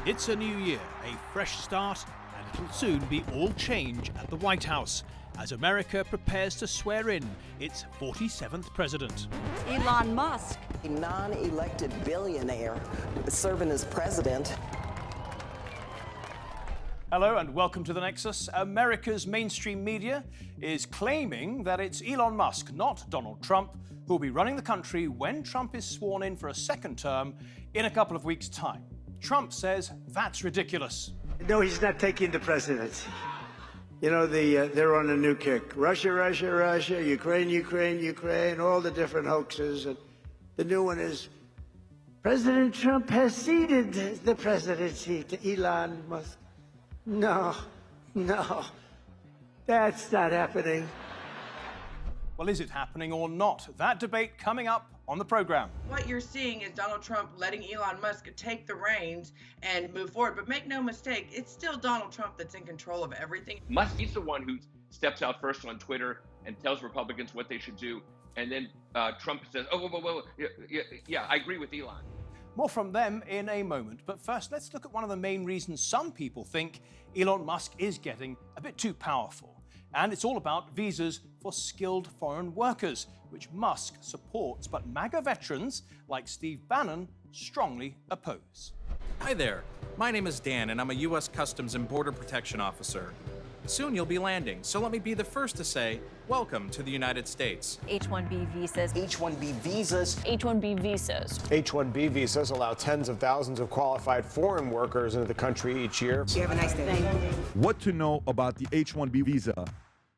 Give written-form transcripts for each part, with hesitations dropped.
It's a new year, a fresh start, and it'll soon be all change at the White House as America prepares to swear in its 47th president. Elon Musk, a non-elected billionaire serving as president. Hello and welcome to the Nexus. America's mainstream media is claiming that it's Elon Musk, not Donald Trump, who will be running the country when Trump is sworn in for a second term in a couple of weeks' time. Trump says that's ridiculous. No, he's not taking the presidency. You know, they're on a new kick. Russia, Ukraine, all the different hoaxes. And the new one is President Trump has ceded the presidency to Elon Musk. No, that's not happening. Well, is it happening or not? That debate coming up on the program. What you're seeing is Donald Trump letting Elon Musk take the reins and move forward. But make no mistake, it's still Donald Trump that's in control of everything. Musk, he's the one who steps out first on Twitter and tells Republicans what they should do. And then Trump says, oh, whoa, yeah, I agree with Elon. More from them in a moment. But first, let's look at one of the main reasons some people think Elon Musk is getting a bit too powerful. And it's all about visas for skilled foreign workers, which Musk supports, but MAGA veterans like Steve Bannon strongly oppose. Hi there. My name is Dan, and I'm a U.S. Customs and Border Protection Officer. Soon you'll be landing, so let me be the first to say, welcome to the United States. H-1B visas. H-1B visas. H-1B visas. H-1B visas allow tens of thousands of qualified foreign workers into the country each year. You have a nice day. What to know about the H-1B visa,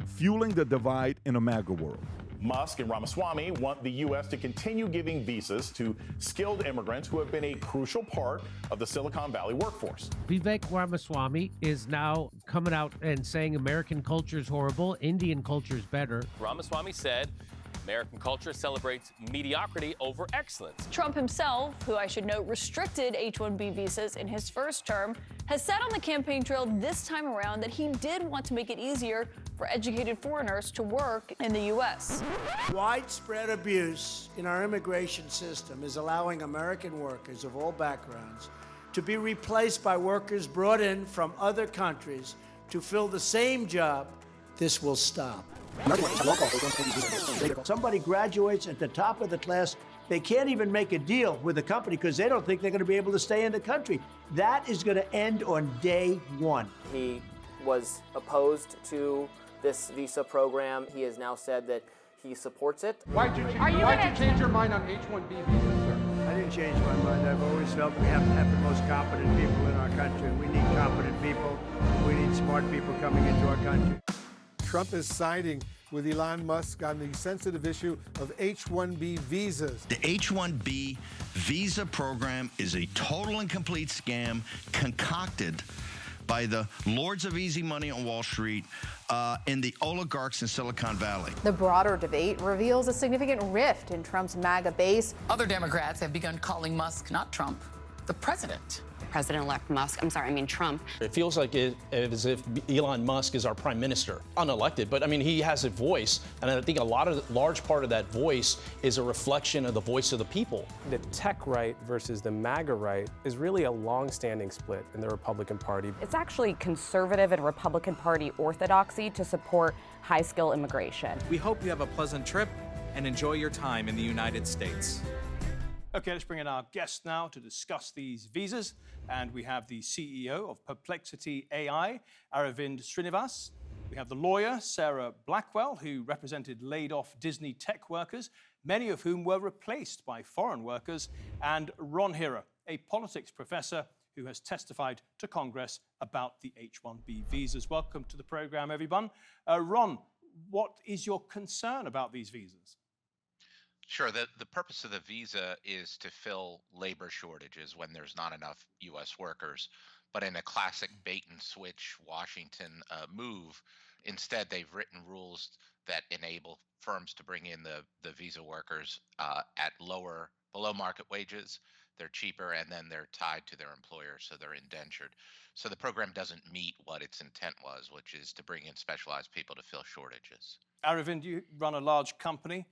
fueling the divide in a MAGA world. Musk and Ramaswamy want the U.S. to continue giving visas to skilled immigrants who have been a crucial part of the Silicon Valley workforce. Vivek Ramaswamy is now coming out and saying American culture is horrible, Indian culture is better. Ramaswamy said American culture celebrates mediocrity over excellence. Trump himself, who I should note restricted H-1B visas in his first term, has said on the campaign trail this time around that he did want to make it easier for educated foreigners to work in the U.S. Widespread abuse in our immigration system is allowing American workers of all backgrounds to be replaced by workers brought in from other countries to fill the same job. This will stop. Somebody graduates at the top of the class, they can't even make a deal with the company because they don't think they're going to be able to stay in the country. That is going to end on day one. He was opposed to this visa program. He has now said that he supports it. Why'd you change your mind on H-1B visas, sir? I didn't change my mind. I've always felt we have to have the most competent people in our country. We need competent people. We need smart people coming into our country. Trump is siding with Elon Musk on the sensitive issue of H-1B visas. The H-1B visa program is a total and complete scam concocted by the lords of easy money on Wall Street and the oligarchs in Silicon Valley. The broader debate reveals a significant rift in Trump's MAGA base. Other Democrats have begun calling Musk, not Trump, the president. President-elect Trump. It feels like as if Elon Musk is our prime minister, unelected, but I mean, he has a voice, and I think large part of that voice is a reflection of the voice of the people. The tech right versus the MAGA right is really a long-standing split in the Republican Party. It's actually conservative and Republican Party orthodoxy to support high-skill immigration. We hope you have a pleasant trip and enjoy your time in the United States. Okay, let's bring in our guest now to discuss these visas. And we have the CEO of Perplexity AI, Aravind Srinivas. We have the lawyer, Sara Blackwell, who represented laid-off Disney tech workers, many of whom were replaced by foreign workers, and Ron Hira, a politics professor who has testified to Congress about the H-1B visas. Welcome to the program, everyone. Ron, what is your concern about these visas? Sure. The purpose of the visa is to fill labor shortages when there's not enough U.S. workers. But in a classic bait and switch Washington move, instead they've written rules that enable firms to bring in the visa workers at below market wages. They're cheaper, and then they're tied to their employer, so they're indentured. So the program doesn't meet what its intent was, which is to bring in specialized people to fill shortages. Aravind, you run a large company.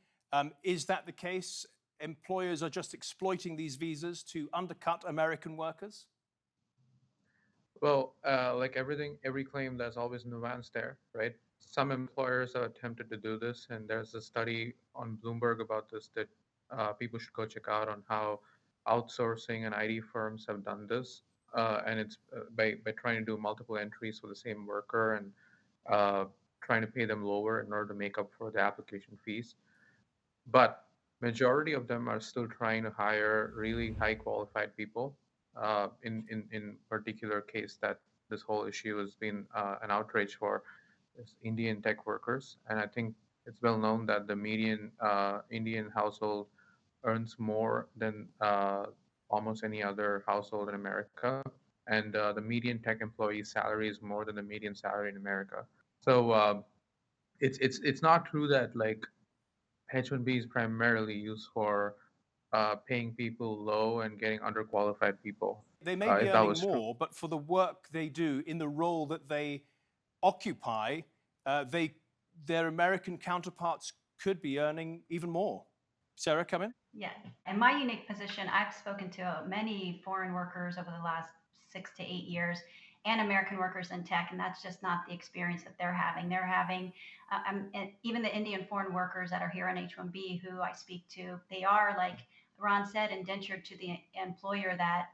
Is that the case? Employers are just exploiting these visas to undercut American workers? Well, like everything, every claim, there's always nuance there, right? Some employers have attempted to do this, and there's a study on Bloomberg about this that people should go check out on how outsourcing and IT firms have done this. And it's by trying to do multiple entries for the same worker and uh, trying to pay them lower in order to make up for the application fees. But majority of them are still trying to hire really high qualified people. In particular case that this whole issue has been an outrage for is Indian tech workers, and I think it's well known that the median Indian household earns more than almost any other household in America, and the median tech employee's salary is more than the median salary in America. So it's not true that like H-1B is primarily used for paying people low and getting underqualified people. They may be If that earning was true. more, but for the work they do in the role that they occupy, their American counterparts could be earning even more. Sarah, come in. Yeah. In my unique position, I've spoken to many foreign workers over the last 6 to 8 years and American workers in tech, and that's just not the experience that they're having. They're having, and even the Indian foreign workers that are here on H-1B who I speak to, they are, like Ron said, indentured to the employer that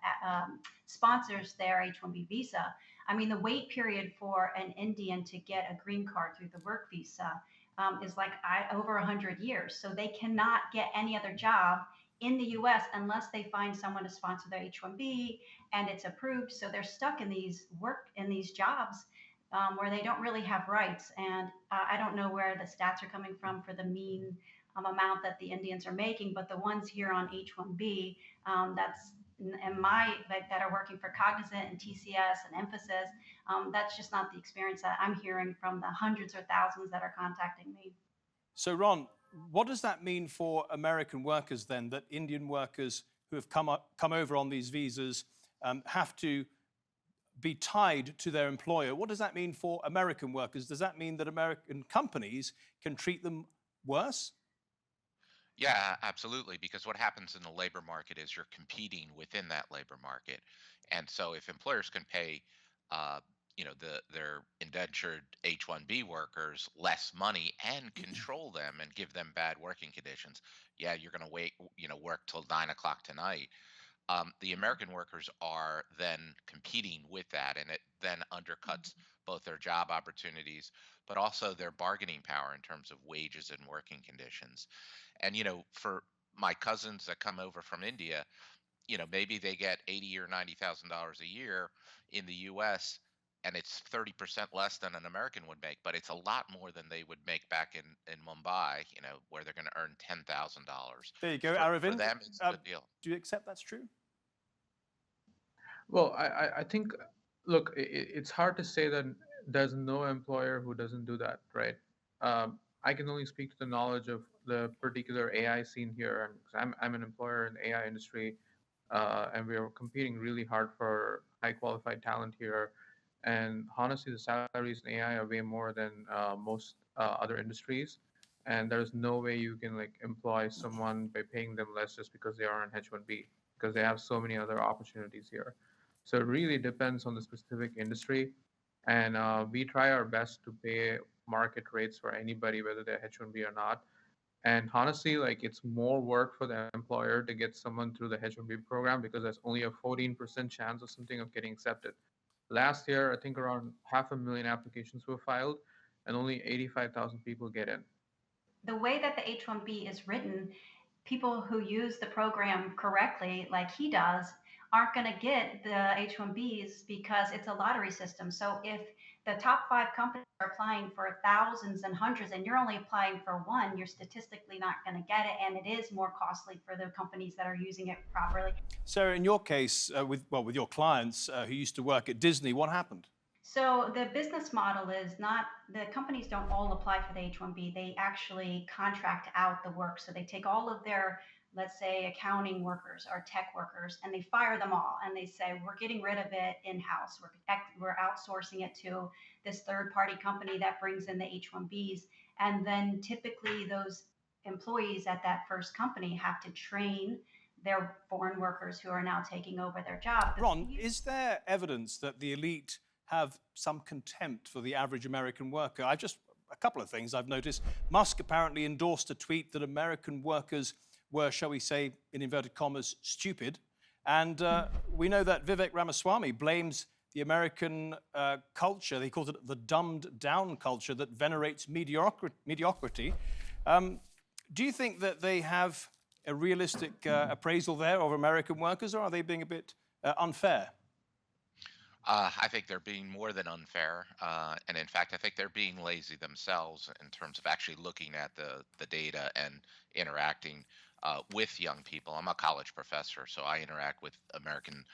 sponsors their H-1B visa. I mean, the wait period for an Indian to get a green card through the work visa is like over 100 years. So they cannot get any other job in the US unless they find someone to sponsor their H-1B and it's approved. So they're stuck in these jobs where they don't really have rights. And I don't know where the stats are coming from for the mean amount that the Indians are making, but the ones here on H-1B, that's that are working for Cognizant and TCS and Emphasis, that's just not the experience that I'm hearing from the hundreds or thousands that are contacting me. So, Ron, what does that mean for American workers then, that Indian workers who have come over on these visas have to be tied to their employer? What does that mean for American workers? Does that mean that American companies can treat them worse? Yeah, absolutely. Because what happens in the labor market is you're competing within that labor market, and so if employers can pay, uh, their indentured H-1B workers less money and control them and give them bad working conditions, yeah, you're going to work till 9 o'clock tonight. The American workers are then competing with that, and it then undercuts both their job opportunities, but also their bargaining power in terms of wages and working conditions. And for my cousins that come over from India, maybe they get $80,000 or $90,000 a year in the U.S., and it's 30% less than an American would make, but it's a lot more than they would make back in Mumbai, where they're going to earn $10,000. There you go, For Aravind. them, it's a good deal. Do you accept that's true? Well, I think, look, it's hard to say that there's no employer who doesn't do that, right? I can only speak to the knowledge of the particular AI scene here. I'm an employer in the AI industry, and we are competing really hard for high qualified talent here. And honestly, the salaries in AI are way more than most other industries. And there's no way you can like employ someone by paying them less just because they are on H-1B, because they have so many other opportunities here. So it really depends on the specific industry. And we try our best to pay market rates for anybody, whether they're H-1B or not. And honestly, like it's more work for the employer to get someone through the H-1B program because there's only a 14% chance of something of getting accepted. Last year, I think around 500,000 applications were filed and only 85,000 people get in. The way that the H-1B is written, people who use the program correctly, like he does, aren't going to get the H-1Bs because it's a lottery system. So if the top 5 companies are applying for thousands and hundreds, and you're only applying for one, you're statistically not going to get it, and it is more costly for the companies that are using it properly. Sarah, in your case, with your clients who used to work at Disney, what happened? So the business model is not, the companies don't all apply for the H-1B. They actually contract out the work. So they take all of their, let's say, accounting workers or tech workers, and they fire them all. And they say, we're getting rid of it in-house. We're outsourcing it to this third-party company that brings in the H-1Bs. And then typically those employees at that first company have to train they're foreign workers who are now taking over their job. Ron, is there evidence that the elite have some contempt for the average American worker? A couple of things I've noticed. Musk apparently endorsed a tweet that American workers were, shall we say, in inverted commas, stupid. And we know that Vivek Ramaswamy blames the American culture, he calls it the dumbed-down culture that venerates mediocrity. Do you think that they have a realistic appraisal there of American workers, or are they being a bit unfair? I think they're being more than unfair. And in fact, I think they're being lazy themselves in terms of actually looking at the data and interacting with young people. I'm a college professor, so I interact with American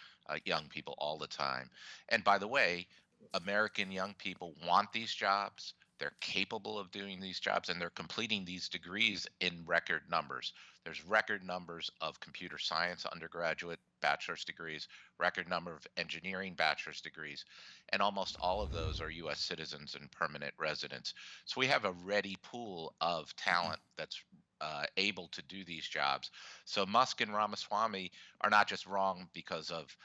young people all the time. And by the way, American young people want these jobs. They're capable of doing these jobs, and they're completing these degrees in record numbers. There's record numbers of computer science undergraduate bachelor's degrees, record number of engineering bachelor's degrees, and almost all of those are U.S. citizens and permanent residents. So we have a ready pool of talent that's able to do these jobs. So Musk and Ramaswamy are not just wrong because of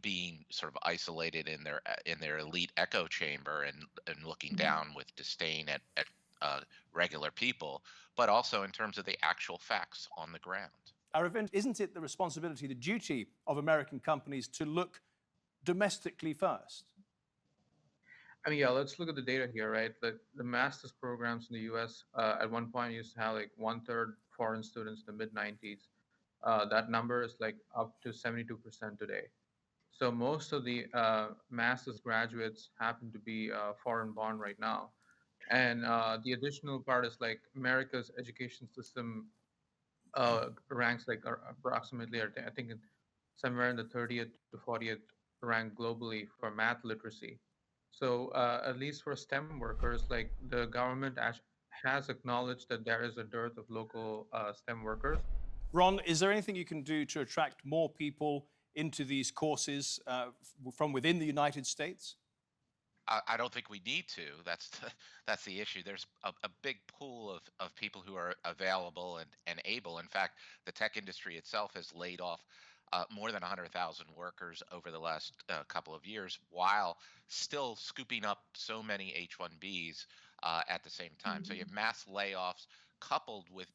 being sort of isolated in their elite echo chamber and looking down with disdain at regular people, but also in terms of the actual facts on the ground. Aravind, isn't it the responsibility, the duty of American companies to look domestically first? I mean, yeah, let's look at the data here, right? The master's programs in the U.S. At one point used to have like 1/3 foreign students in the mid-90s. That number is like up to 72% today. So most of the master's graduates happen to be foreign born right now. And the additional part is like America's education system ranks like approximately, I think, somewhere in the 30th to 40th rank globally for math literacy. So at least for STEM workers, like the government has acknowledged that there is a dearth of local STEM workers. Ron, is there anything you can do to attract more people into these courses from within the United States? I don't think we need to. That's the issue. There's a big pool of people who are available and able. In fact, the tech industry itself has laid off more than 100,000 workers over the last couple of years, while still scooping up so many H-1Bs at the same time. So you have mass layoffs coupled with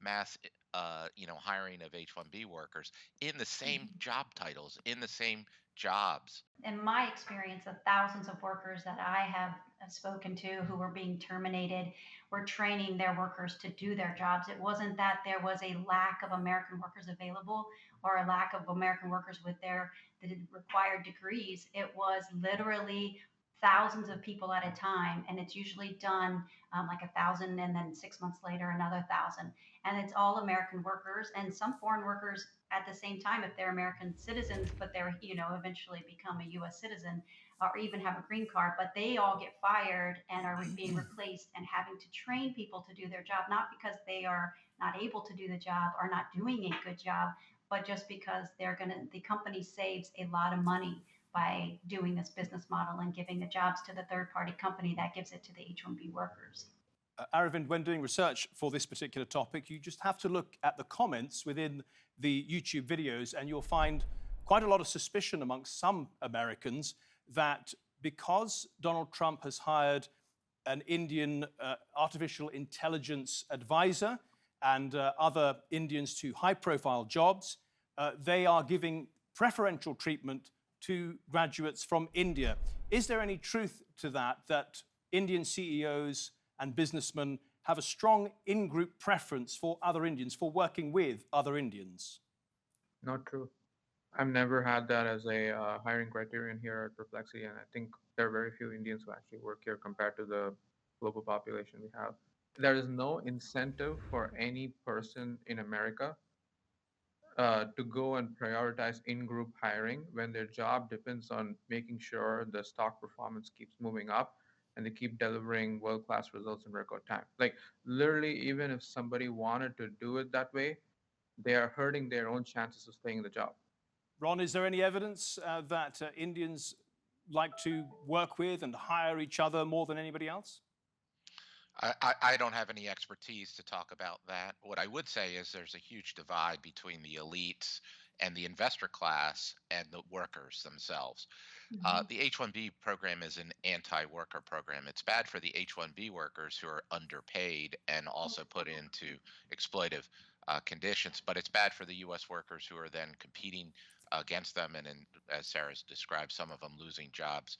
mass hiring of H-1B workers in the same job titles, in the same jobs. In my experience, the thousands of workers that I have spoken to who were being terminated were training their workers to do their jobs. It wasn't that there was a lack of American workers available or a lack of American workers with the required degrees. It was literally thousands of people at a time, and it's usually done like 1,000, and then 6 months later another 1,000, and it's all American workers and some foreign workers at the same time if they're American citizens, but they're eventually become a U.S. citizen or even have a green card, but they all get fired and are being replaced and having to train people to do their job, not because they are not able to do the job or not doing a good job, but just because the company saves a lot of money by doing this business model and giving the jobs to the third-party company that gives it to the H-1B workers. Aravind, when doing research for this particular topic, you just have to look at the comments within the YouTube videos, and you'll find quite a lot of suspicion amongst some Americans that because Donald Trump has hired an Indian artificial intelligence advisor and other Indians to high-profile jobs, they are giving preferential treatment to graduates from India. Is there any truth to that Indian CEOs and businessmen have a strong in-group preference for other Indians, for working with other Indians? Not true. I've never had that as a hiring criterion here at Perplexity, and I think there are very few Indians who actually work here compared to the global population we have. There is no incentive for any person in America to go and prioritize in-group hiring when their job depends on making sure the stock performance keeps moving up and they keep delivering world-class results in record time. Like literally, even if somebody wanted to do it that way, they are hurting their own chances of staying in the job. Ron, is there any evidence that Indians like to work with and hire each other more than anybody else? I don't have any expertise to talk about that. What I would say is there's a huge divide between the elites and the investor class and the workers themselves. The H-1B program is an anti-worker program. It's bad for the H-1B workers who are underpaid and also put into exploitive conditions, but it's bad for the U.S. workers who are then competing against them, and as Sarah's described, some of them losing jobs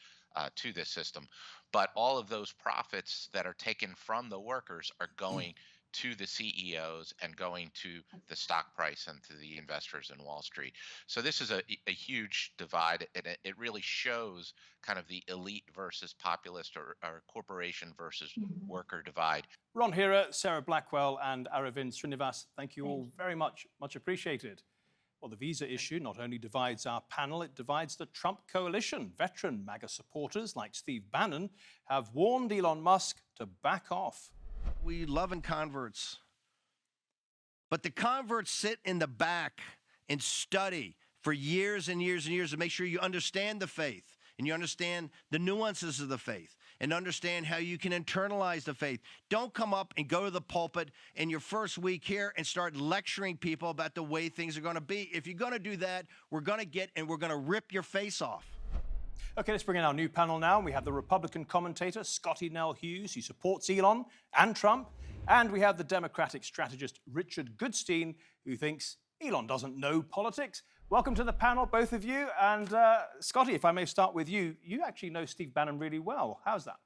to this system. But all of those profits that are taken from the workers are going to the CEOs and going to the stock price and to the investors in Wall Street. So this is a huge divide, and it really shows kind of the elite versus populist or corporation versus worker divide. Ron Hira, Sara Blackwell, and Aravind Srinivas, thank you all very much. Much appreciated. Well, the visa issue not only divides our panel, it divides the Trump coalition. Veteran MAGA supporters like Steve Bannon have warned Elon Musk to back off. We love converts, but the converts sit in the back and study for years and years and years to make sure you understand the faith and you understand the nuances of the faith and understand how you can internalize the faith. Don't come up and go to the pulpit in your first week here and start lecturing people about the way things are going to be. If you're going to do that, we're going to rip your face off. Okay, let's bring in our new panel now. We have the Republican commentator, Scottie Nell Hughes, who supports Elon and Trump. And we have the Democratic strategist, Richard Goodstein, who thinks Elon doesn't know politics. Welcome to the panel, both of you. And Scottie, if I may start with you, you actually know Steve Bannon really well. How's that?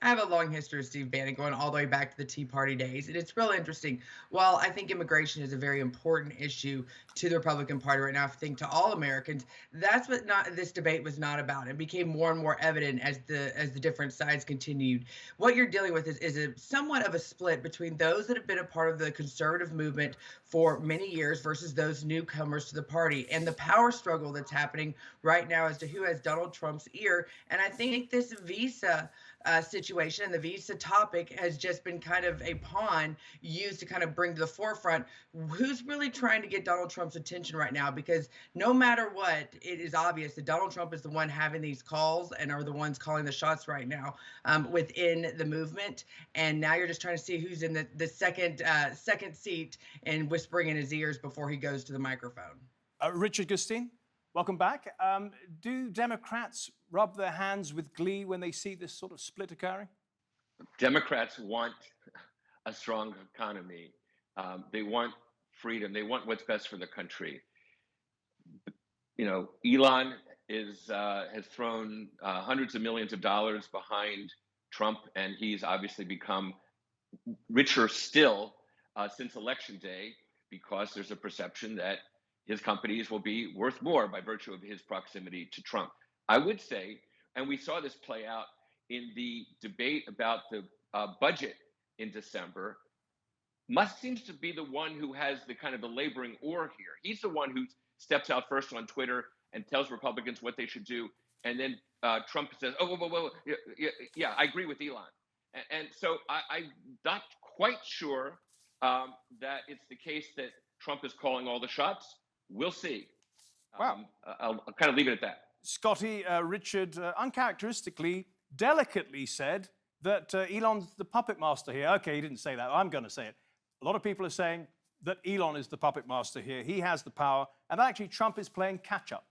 I have a long history of Steve Bannon going all the way back to the Tea Party days. And it's really interesting. While I think immigration is a very important issue to the Republican Party right now, I think to all Americans, that's what this debate was not about. It became more and more evident as the different sides continued. What you're dealing with is a somewhat of a split between those that have been a part of the conservative movement for many years versus those newcomers to the party, and the power struggle that's happening right now as to who has Donald Trump's ear. And I think this visa situation and the visa topic has just been kind of a pawn used to kind of bring to the forefront who's really trying to get Donald Trump's attention right now, because no matter what, it is obvious that Donald Trump is the one having these calls and are the ones calling the shots right now within the movement. And now you're just trying to see who's in the second seat and whispering in his ears before he goes to the microphone. Richard Goodstein, welcome back. Do Democrats rub their hands with glee when they see this sort of split occurring? Democrats want a strong economy. They want freedom. They want what's best for the country. You know, Elon has thrown hundreds of millions of dollars behind Trump, and he's obviously become richer still since Election Day, because there's a perception that his companies will be worth more by virtue of his proximity to Trump. I would say, and we saw this play out in the debate about the budget in December, Musk seems to be the one who has the kind of the laboring oar here. He's the one who steps out first on Twitter and tells Republicans what they should do. And then Trump says, oh, whoa, yeah, I agree with Elon. And so I'm not quite sure that it's the case that Trump is calling all the shots. We'll see. Wow. I'll kind of leave it at that. Scottie, Richard, uncharacteristically, delicately said that Elon's the puppet master here. Okay, he didn't say that. I'm going to say it. A lot of people are saying that Elon is the puppet master here. He has the power. And actually, Trump is playing catch-up.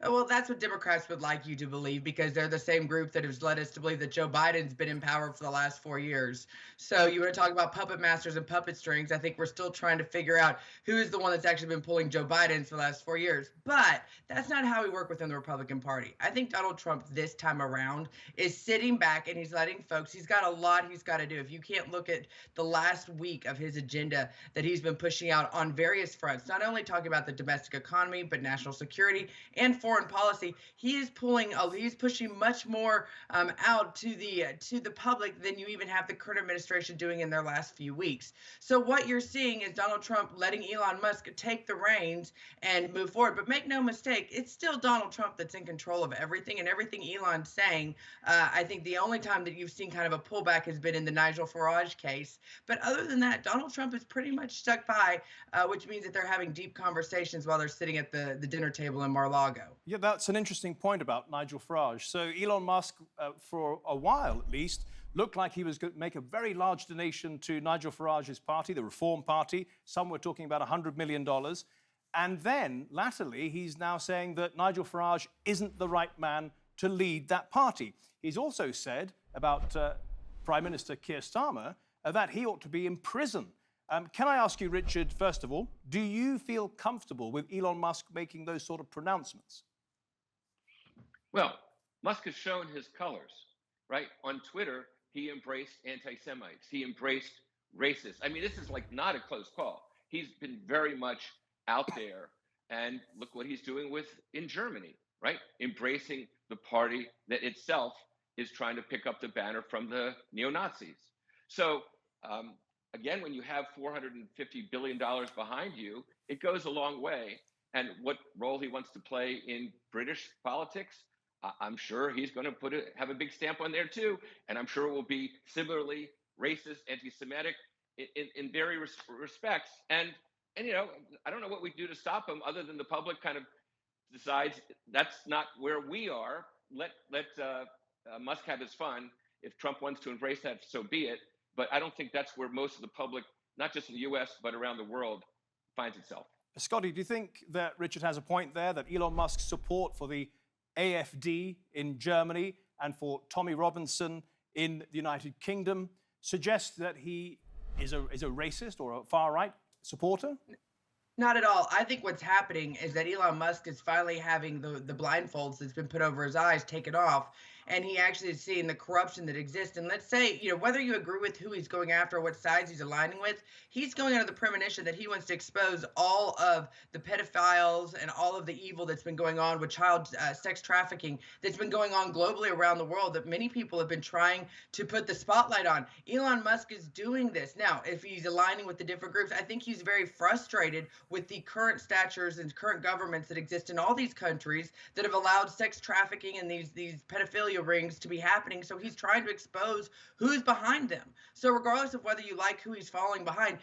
Well, that's what Democrats would like you to believe, because they're the same group that has led us to believe that Joe Biden's been in power for the last 4 years. So you want to talk about puppet masters and puppet strings. I think we're still trying to figure out who is the one that's actually been pulling Joe Biden for the last 4 years. But that's not how we work within the Republican Party. I think Donald Trump this time around is sitting back and he's letting folks, he's got a lot he's got to do. If you can't look at the last week of his agenda that he's been pushing out on various fronts, not only talking about the domestic economy, but national security and foreign policy, he's pushing much more out to the public than you even have the current administration doing in their last few weeks. So what you're seeing is Donald Trump letting Elon Musk take the reins and move forward. But make no mistake, it's still Donald Trump that's in control of everything, and everything Elon's saying. I think the only time that you've seen kind of a pullback has been in the Nigel Farage case. But other than that, Donald Trump is pretty much stuck by, which means that they're having deep conversations while they're sitting at the dinner table in Mar-a-Lago. Yeah, that's an interesting point about Nigel Farage. So Elon Musk, for a while at least, looked like he was going to make a very large donation to Nigel Farage's party, the Reform Party. Some were talking about $100 million. And then, latterly, he's now saying that Nigel Farage isn't the right man to lead that party. He's also said about Prime Minister Keir Starmer that he ought to be in prison. Can I ask you, Richard, first of all, do you feel comfortable with Elon Musk making those sort of pronouncements? Well, Musk has shown his colors, right? On Twitter, he embraced anti-Semites. He embraced racists. I mean, this is like not a close call. He's been very much out there. And look what he's doing in Germany, right? Embracing the party that itself is trying to pick up the banner from the neo-Nazis. So, again, when you have $450 billion behind you, it goes a long way. And what role he wants to play in British politics, I'm sure he's going to have a big stamp on there too, and I'm sure it will be similarly racist, anti-Semitic in various respects. And you know, I don't know what we do to stop him, other than the public kind of decides that's not where we are. Let Musk have his fun. If Trump wants to embrace that, so be it. But I don't think that's where most of the public, not just in the U.S. but around the world, finds itself. Scottie, do you think that Richard has a point there, that Elon Musk's support for the AfD in Germany and for Tommy Robinson in the United Kingdom suggests that he is a racist or a far-right supporter? Not at all. I think what's happening is that Elon Musk is finally having the blindfolds that's been put over his eyes taken off, and he actually is seeing the corruption that exists. And let's say, you know, whether you agree with who he's going after or what sides he's aligning with, he's going under the premonition that he wants to expose all of the pedophiles and all of the evil that's been going on with child sex trafficking that's been going on globally around the world, that many people have been trying to put the spotlight on. Elon Musk is doing this. Now, if he's aligning with the different groups, I think he's very frustrated with the current statures and current governments that exist in all these countries that have allowed sex trafficking and these pedophilia rings to be happening. So he's trying to expose who's behind them. So regardless of whether you like who he's falling behind,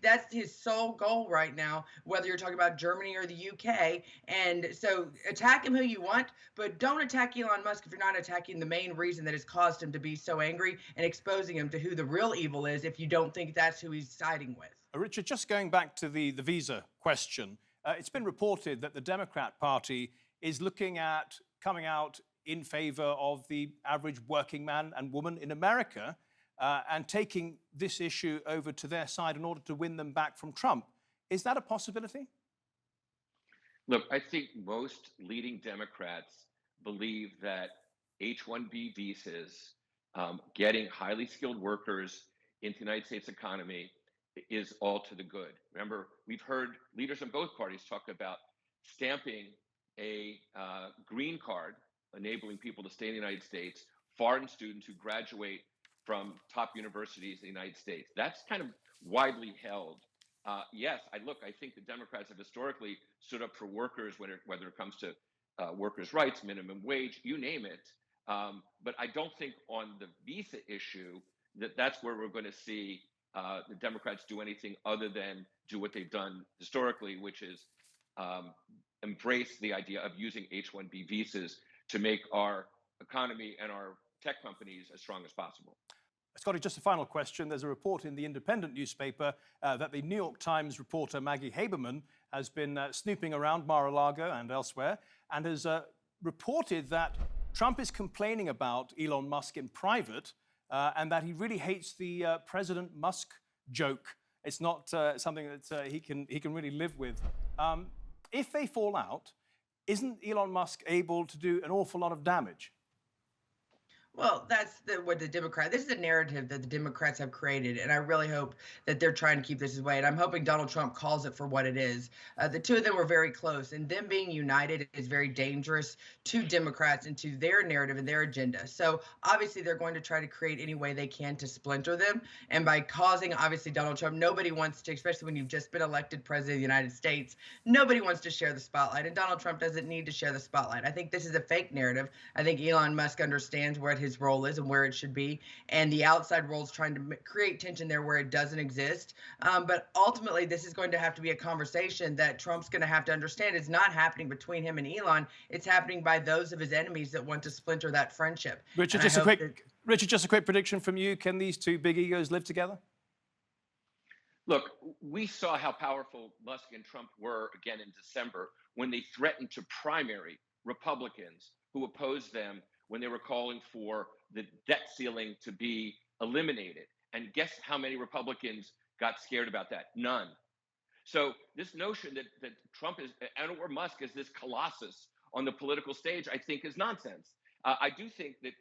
that's his sole goal right now, whether you're talking about Germany or the UK. And so attack him who you want, but don't attack Elon Musk if you're not attacking the main reason that has caused him to be so angry and exposing him to who the real evil is, if you don't think that's who he's siding with. Richard, just going back to the visa question, it's been reported that the Democrat Party is looking at coming out in favor of the average working man and woman in America and taking this issue over to their side in order to win them back from Trump. Is that a possibility? Look, I think most leading Democrats believe that H-1B visas, getting highly skilled workers into the United States economy, is all to the good. Remember, we've heard leaders in both parties talk about stamping a green card, enabling people to stay in the United States, foreign students who graduate from top universities in the United States. That's kind of widely held. Yes, I think the Democrats have historically stood up for workers, whether it comes to workers' rights, minimum wage, you name it. But I don't think on the visa issue that's where we're going to see the Democrats do anything other than do what they've done historically, which is embrace the idea of using H-1B visas to make our economy and our tech companies as strong as possible. Scottie, just a final question. There's a report in the Independent newspaper that the New York Times reporter Maggie Haberman has been snooping around Mar-a-Lago and elsewhere and has reported that Trump is complaining about Elon Musk in private and that he really hates the President Musk joke. It's not something that he can really live with. If they fall out, isn't Elon Musk able to do an awful lot of damage? Well, that's what the Democrats, this is a narrative that the Democrats have created, and I really hope that they're trying to keep this way, and I'm hoping Donald Trump calls it for what it is. The two of them were very close, and them being united is very dangerous to Democrats and to their narrative and their agenda. So obviously they're going to try to create any way they can to splinter them, and by causing, obviously, Donald Trump, nobody wants to, especially when you've just been elected president of the United States, nobody wants to share the spotlight, and Donald Trump doesn't need to share the spotlight. I think this is a fake narrative. I think Elon Musk understands what his role is and where it should be, and the outside world's trying to create tension there where it doesn't exist. But ultimately, this is going to have to be a conversation that Trump's going to have to understand is not happening between him and Elon. It's happening by those of his enemies that want to splinter that friendship. Richard, just a quick prediction from you. Can these two big egos live together? Look, we saw how powerful Musk and Trump were again in December when they threatened to primary Republicans who opposed them when they were calling for the debt ceiling to be eliminated. And guess how many Republicans got scared about that? None. So this notion that Trump is, or Musk is this colossus on the political stage, I think is nonsense. I do think that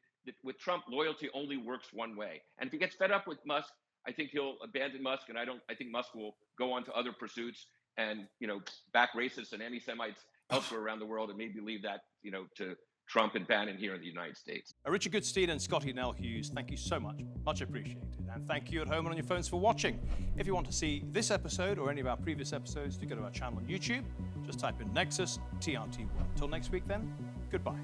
with Trump, loyalty only works one way. And if he gets fed up with Musk, I think he'll abandon Musk, and I think Musk will go on to other pursuits and, back racists and anti-Semites elsewhere around the world, and maybe leave that, to Trump and Bannon here in the United States. Richard Goodstein and Scottie Nell Hughes, thank you so much. Much appreciated. And thank you at home and on your phones for watching. If you want to see this episode or any of our previous episodes, do go to our channel on YouTube. Just type in Nexus TRT1. Until next week then, goodbye.